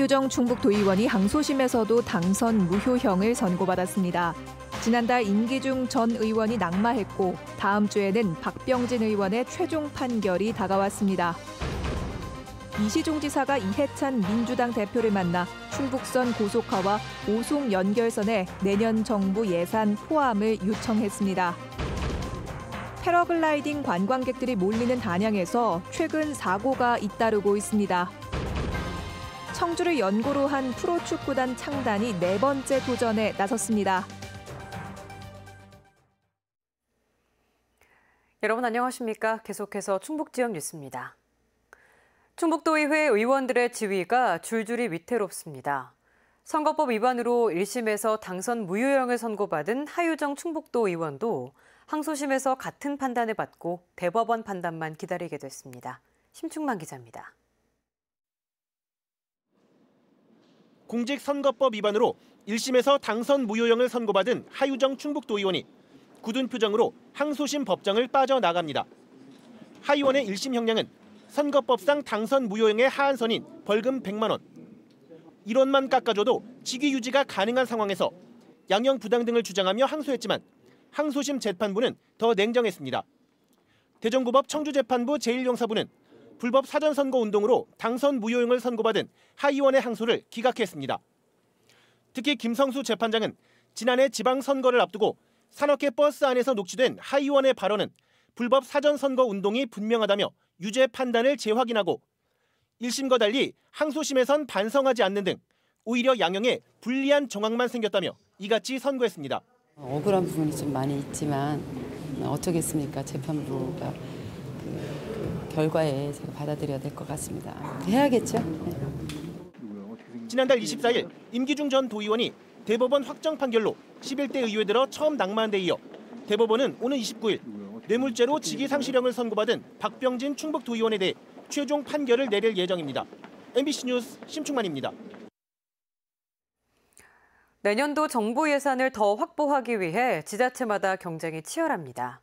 하유정 충북도의원이 항소심에서도 당선 무효형을 선고받았습니다. 지난달 임기중 전 의원이 낙마했고 다음 주에는 박병진 의원의 최종 판결이 다가왔습니다. 이시종 지사가 이해찬 민주당 대표를 만나 충북선 고속화와 오송 연결선에 내년 정부 예산 포함을 요청했습니다. 패러글라이딩 관광객들이 몰리는 단양에서 최근 사고가 잇따르고 있습니다. 청주를 연고로 한 프로축구단 창단이 4번째 도전에 나섰습니다. 여러분 안녕하십니까? 계속해서 충북 지역 뉴스입니다. 충북도의회 의원들의 지위가 줄줄이 위태롭습니다. 선거법 위반으로 1심에서 당선 무효형을 선고받은 하유정 충북도 의원도 항소심에서 같은 판단을 받고 대법원 판단만 기다리게 됐습니다. 심충만 기자입니다. 공직선거법 위반으로 1심에서 당선 무효형을 선고받은 하유정 충북도의원이 굳은 표정으로 항소심 법정을 빠져나갑니다. 하 의원의 1심 형량은 선거법상 당선 무효형의 하한선인 벌금 100만 원. 1원만 깎아줘도 직위 유지가 가능한 상황에서 양형 부당 등을 주장하며 항소했지만 항소심 재판부는 더 냉정했습니다. 대전고법 청주재판부 제1형사부는 불법 사전선거운동으로 당선 무효형을 선고받은 하 의원의 항소를 기각했습니다. 특히 김성수 재판장은 지난해 지방선거를 앞두고 산악회 버스 안에서 녹취된 하 의원의 발언은 불법 사전선거운동이 분명하다며 유죄 판단을 재확인하고 1심과 달리 항소심에선 반성하지 않는 등 오히려 양형에 불리한 정황만 생겼다며 이같이 선고했습니다. 억울한 부분이 좀 많이 있지만 어쩌겠습니까? 재판부가 결과에 제가 받아들여야 될 것 같습니다. 해야겠죠? 네. 지난달 24일 임기중 전 도의원이 대법원 확정 판결로 11대 의회 들어 처음 낙마한 데 이어 대법원은 오는 29일 뇌물죄로 직위상실형을 선고받은 박병진 충북도의원에 대해 최종 판결을 내릴 예정입니다. MBC 뉴스 심충만입니다. 내년도 정부 예산을 더 확보하기 위해 지자체마다 경쟁이 치열합니다.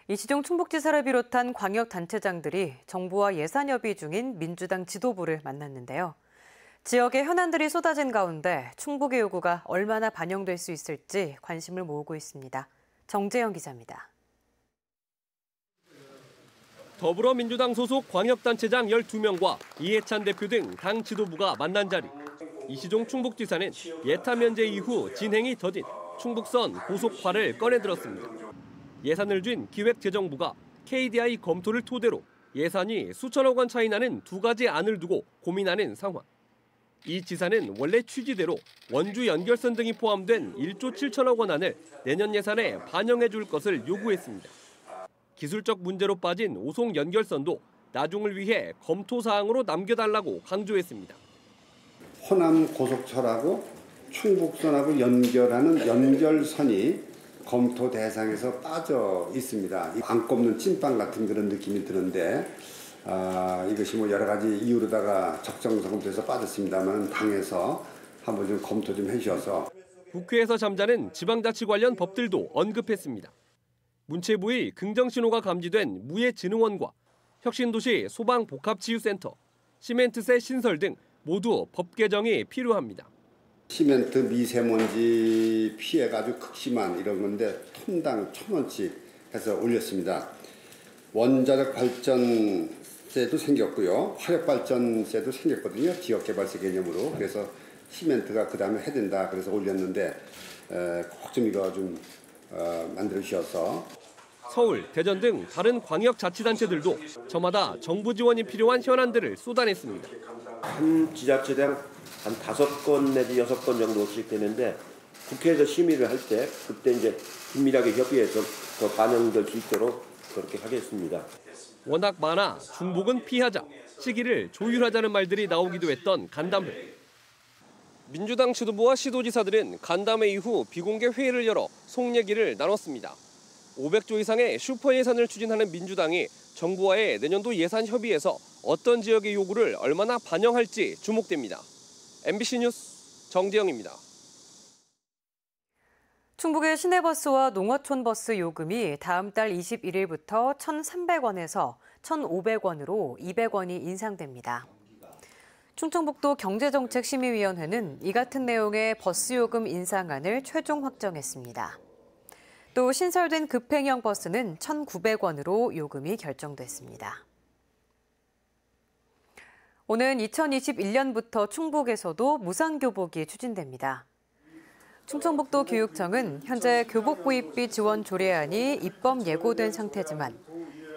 이시종 충북지사를 비롯한 광역단체장들이 정부와 예산 협의 중인 민주당 지도부를 만났는데요. 지역의 현안들이 쏟아진 가운데 충북의 요구가 얼마나 반영될 수 있을지 관심을 모으고 있습니다. 정재영 기자입니다. 더불어민주당 소속 광역단체장 12명과 이해찬 대표 등 당 지도부가 만난 자리. 이시종 충북지사는 예타 면제 이후 진행이 더딘 충북선 고속화를 꺼내들었습니다. 예산을 준 기획재정부가 KDI 검토를 토대로 예산이 수천억 원 차이 나는 두 가지 안을 두고 고민하는 상황. 이 지사는 원래 취지대로 원주 연결선 등이 포함된 1조 7천억 원 안을 내년 예산에 반영해 줄 것을 요구했습니다. 기술적 문제로 빠진 오송 연결선도 나중을 위해 검토 사항으로 남겨달라고 강조했습니다. 호남 고속철하고 충북선하고 연결하는 연결선이 검토 대상에서 빠져 있습니다. 안 꼽는 찐빵 같은 그런 느낌이 드는데 이것이 뭐 여러 가지 이유로다가 적정선거에서 빠졌습니다만 당에서 한번 좀 검토 좀 해주셔서. 국회에서 잠자는 지방자치 관련 법들도 언급했습니다. 문체부의 긍정신호가 감지된 무예진흥원과 혁신도시 소방복합치유센터, 시멘트세 신설 등 모두 법 개정이 필요합니다. 시멘트 미세먼지 피해가 아주 극심한 이런 건데 톤당 1,000원씩 해서 올렸습니다. 원자력 발전세도 생겼고요. 화력발전세도 생겼거든요. 지역개발세 개념으로. 그래서 시멘트가 그 다음에 해야 된다. 그래서 올렸는데 꼭 좀 이거 좀 만들어 주셔서. 서울, 대전 등 다른 광역자치단체들도 저마다 정부 지원이 필요한 현안들을 쏟아냈습니다. 한 지자체당 한 5건 내지 6건 정도씩 되는데 국회에서 심의를 할 때 그때 이제 긴밀하게 협의해서 더 반영될 수 있도록 그렇게 하겠습니다. 워낙 많아 중복은 피하자, 시기를 조율하자는 말들이 나오기도 했던 간담회. 민주당 지도부와 시도지사들은 간담회 이후 비공개 회의를 열어 속 얘기를 나눴습니다. 500조 이상의 슈퍼 예산을 추진하는 민주당이 정부와의 내년도 예산 협의에서 어떤 지역의 요구를 얼마나 반영할지 주목됩니다. MBC 뉴스 정재영입니다. 충북의 시내버스와 농어촌 버스 요금이 다음 달 21일부터 1,300원에서 1,500원으로 200원이 인상됩니다. 충청북도 경제정책심의위원회는 이 같은 내용의 버스요금 인상안을 최종 확정했습니다. 또 신설된 급행형 버스는 1,900원으로 요금이 결정됐습니다. 오는 2021년부터 충북에서도 무상교복이 추진됩니다. 충청북도 교육청은 현재 교복 구입비 지원 조례안이 입법 예고된 상태지만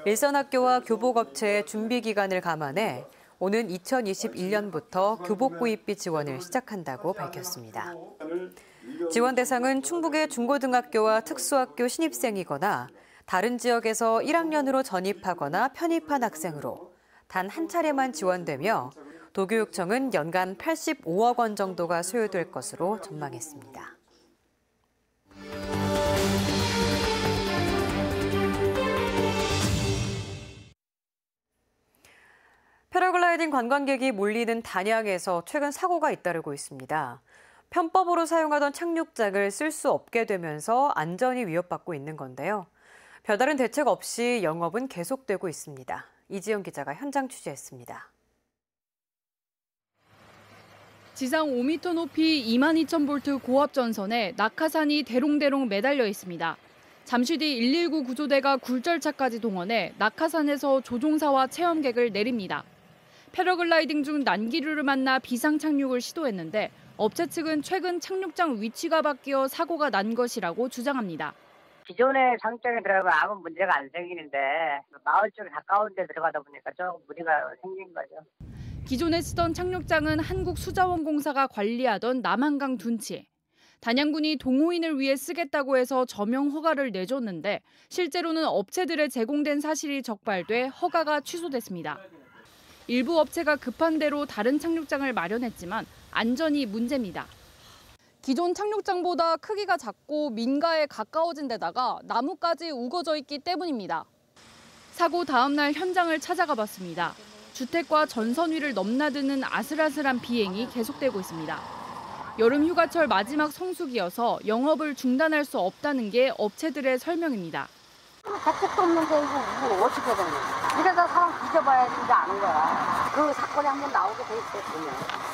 일선학교와 교복업체의 준비 기간을 감안해 오는 2021년부터 교복 구입비 지원을 시작한다고 밝혔습니다. 지원 대상은 충북의 중고등학교와 특수학교 신입생이거나 다른 지역에서 1학년으로 전입하거나 편입한 학생으로 단 한 차례만 지원되며 도교육청은 연간 85억 원 정도가 소요될 것으로 전망했습니다. 패러글라이딩 관광객이 몰리는 단양에서 최근 사고가 잇따르고 있습니다. 편법으로 사용하던 착륙장을 쓸 수 없게 되면서 안전이 위협받고 있는 건데요. 별다른 대책 없이 영업은 계속되고 있습니다. 이지영 기자가 현장 취재했습니다. 지상 5m 높이 22,000V 고압 전선에 낙하산이 대롱대롱 매달려 있습니다. 잠시 뒤 119 구조대가 굴절차까지 동원해 낙하산에서 조종사와 체험객을 내립니다. 패러글라이딩 중 난기류를 만나 비상 착륙을 시도했는데 업체 측은 최근 착륙장 위치가 바뀌어 사고가 난 것이라고 주장합니다. 기존의 착륙장에 들어가면 아무 문제가 안 생기는데 마을 쪽에 가까운 데 들어가다 보니까 조금 무리가 생긴 거죠. 기존에 쓰던 착륙장은 한국수자원공사가 관리하던 남한강 둔치. 단양군이 동호인을 위해 쓰겠다고 해서 점용 허가를 내줬는데 실제로는 업체들에 제공된 사실이 적발돼 허가가 취소됐습니다. 일부 업체가 급한 대로 다른 착륙장을 마련했지만 안전이 문제입니다. 기존 착륙장보다 크기가 작고 민가에 가까워진 데다가 나무까지 우거져 있기 때문입니다. 사고 다음 날 현장을 찾아가 봤습니다. 주택과 전선 위를 넘나드는 아슬아슬한 비행이 계속되고 있습니다. 여름 휴가철 마지막 성수기여서 영업을 중단할 수 없다는 게 업체들의 설명입니다. 대책도 없는데 이거 어떻게 되는 거야? 이래서 사람 뒤져봐야 되지 않은 거야. 그 사건이 한번 나오게 돼 있었군요.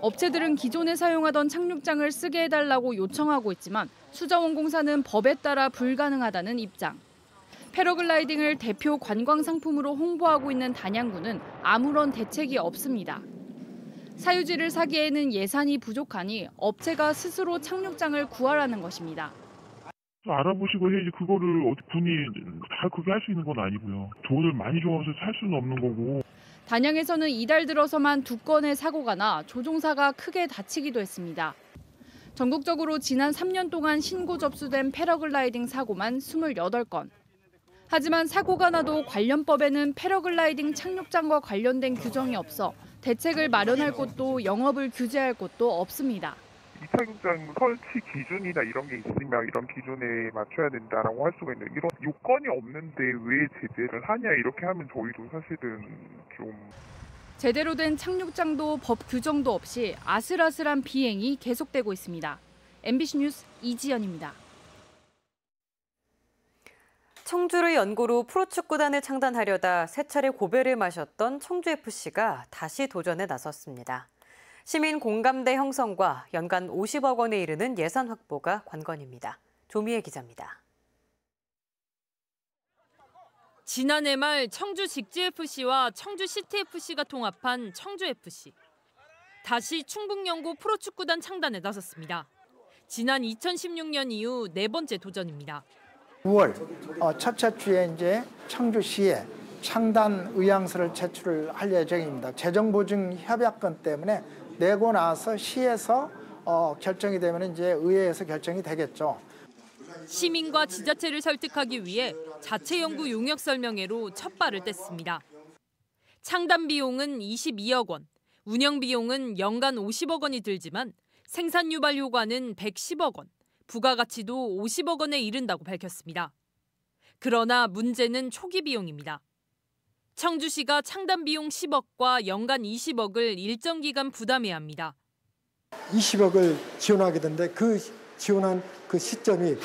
업체들은 기존에 사용하던 착륙장을 쓰게 해달라고 요청하고 있지만 수자원공사는 법에 따라 불가능하다는 입장. 패러글라이딩을 대표 관광 상품으로 홍보하고 있는 단양군은 아무런 대책이 없습니다. 사유지를 사기에는 예산이 부족하니 업체가 스스로 착륙장을 구하라는 것입니다. 알아보시고 해야지 그거를 어디 군이 다 그게 할 수 있는 건 아니고요. 돈을 많이 줘서 살 수는 없는 거고. 단양에서는 이달 들어서만 2건의 사고가 나 조종사가 크게 다치기도 했습니다. 전국적으로 지난 3년 동안 신고 접수된 패러글라이딩 사고만 28건. 하지만 사고가 나도 관련법에는 패러글라이딩 착륙장과 관련된 규정이 없어 대책을 마련할 곳도 영업을 규제할 곳도 없습니다. 이 착륙장 설치 기준이나 이런 게 있으면 이런 기준에 맞춰야 된다라고 할 수가 있는데 이런 요건이 없는데 왜 제재를 하냐 이렇게 하면 저희도 사실은 좀. 제대로 된 착륙장도 법 규정도 없이 아슬아슬한 비행이 계속되고 있습니다. MBC 뉴스 이지연입니다. 청주를 연고로 프로축구단을 창단하려다 세 차례 고배를 마셨던 청주FC가 다시 도전에 나섰습니다. 시민 공감대 형성과 연간 50억 원에 이르는 예산 확보가 관건입니다. 조미애 기자입니다. 지난해 말 청주 직지FC와 청주 시티FC가 통합한 청주FC. 다시 충북연고 프로축구단 창단에 나섰습니다. 지난 2016년 이후 네 번째 도전입니다. 9월 첫째 주에 이제 청주시에 창단 의향서를 제출을 할 예정입니다. 재정보증 협약권 때문에 내고 나서 시에서 결정이 되면 이제 의회에서 결정이 되겠죠. 시민과 지자체를 설득하기 위해 자체 연구 용역 설명회로 첫 발을 뗐습니다. 창단 비용은 22억 원, 운영 비용은 연간 50억 원이 들지만 생산 유발 효과는 110억 원, 부가가치도 50억 원에 이른다고 밝혔습니다. 그러나 문제는 초기 비용입니다. 청주시가 창단 비용 10억과 연간 20억을 일정 기간 부담해야 합니다. 20억을 지원하게 되는데 그 지원한 그 시점이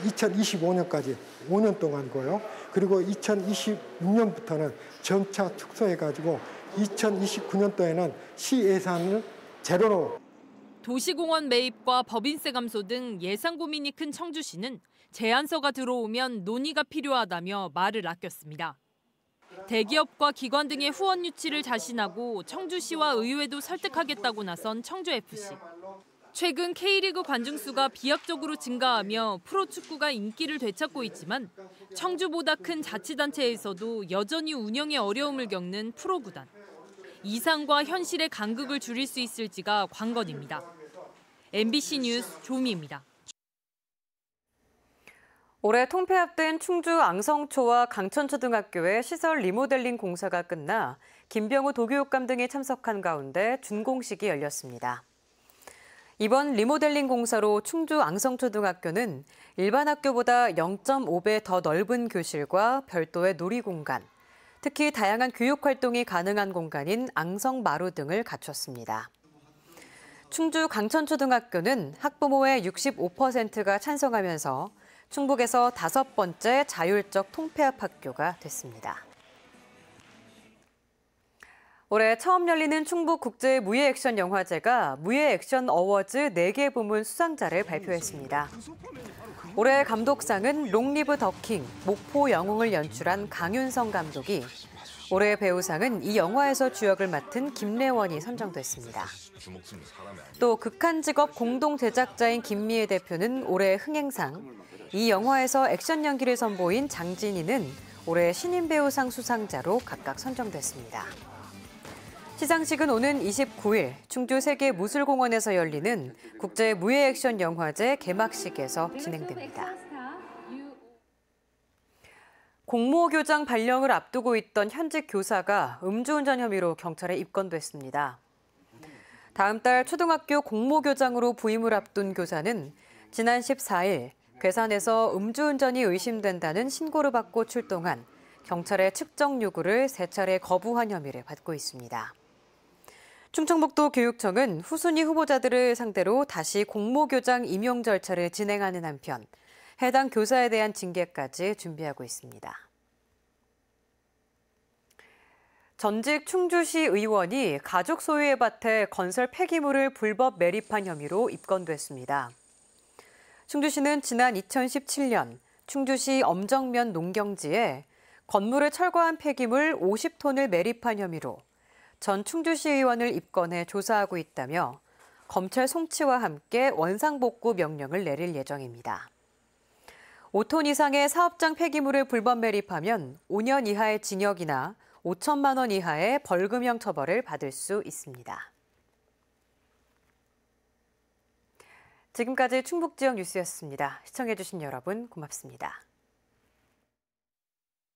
2025년까지 5년 동안이고요. 그리고 2026년부터는 점차 축소해가지고 2029년도에는 시 예산을 제로로. 도시공원 매입과 법인세 감소 등 예산 고민이 큰 청주시는 제안서가 들어오면 논의가 필요하다며 말을 아꼈습니다. 대기업과 기관 등의 후원 유치를 자신하고 청주시와 의회도 설득하겠다고 나선 청주FC. 최근 K리그 관중수가 비약적으로 증가하며 프로축구가 인기를 되찾고 있지만 청주보다 큰 자치단체에서도 여전히 운영에 어려움을 겪는 프로구단. 이상과 현실의 간극을 줄일 수 있을지가 관건입니다. MBC 뉴스 조미입니다. 올해 통폐합된 충주 앙성초와 강천초등학교의 시설 리모델링 공사가 끝나 김병우 도교육감 등이 참석한 가운데 준공식이 열렸습니다. 이번 리모델링 공사로 충주 앙성초등학교는 일반 학교보다 0.5배 더 넓은 교실과 별도의 놀이공간, 특히 다양한 교육활동이 가능한 공간인 앙성마루 등을 갖췄습니다. 충주 강천초등학교는 학부모의 65%가 찬성하면서 충북에서 5번째 자율적 통폐합 학교가 됐습니다. 올해 처음 열리는 충북국제무예액션영화제가 무예액션 어워즈 4개 부문 수상자를 발표했습니다. 올해 감독상은 롱리브 더킹, 목포 영웅을 연출한 강윤성 감독이, 올해 배우상은 이 영화에서 주역을 맡은 김래원이 선정됐습니다. 또 극한직업 공동제작자인 김미애 대표는 올해 흥행상, 이 영화에서 액션 연기를 선보인 장진희는 올해 신인배우상 수상자로 각각 선정됐습니다. 시상식은 오는 29일 충주 세계무술공원에서 열리는 국제무예액션 영화제 개막식에서 진행됩니다. 공모교장 발령을 앞두고 있던 현직 교사가 음주운전 혐의로 경찰에 입건됐습니다. 다음 달 초등학교 공모교장으로 부임을 앞둔 교사는 지난 14일 괴산에서 음주운전이 의심된다는 신고를 받고 출동한 경찰의 측정 요구를 3차례 거부한 혐의를 받고 있습니다. 충청북도 교육청은 후순위 후보자들을 상대로 다시 공모교장 임용 절차를 진행하는 한편 해당 교사에 대한 징계까지 준비하고 있습니다. 전직 충주시 의원이 가족 소유의 밭에 건설 폐기물을 불법 매립한 혐의로 입건됐습니다. 충주시는 지난 2017년 충주시 엄정면 농경지에 건물을 철거한 폐기물 50톤을 매립한 혐의로 전 충주시 의원을 입건해 조사하고 있다며 검찰 송치와 함께 원상복구 명령을 내릴 예정입니다. 5톤 이상의 사업장 폐기물을 불법 매립하면 5년 이하의 징역이나 5천만 원 이하의 벌금형 처벌을 받을 수 있습니다. 지금까지 충북 지역 뉴스였습니다. 시청해주신 여러분 고맙습니다.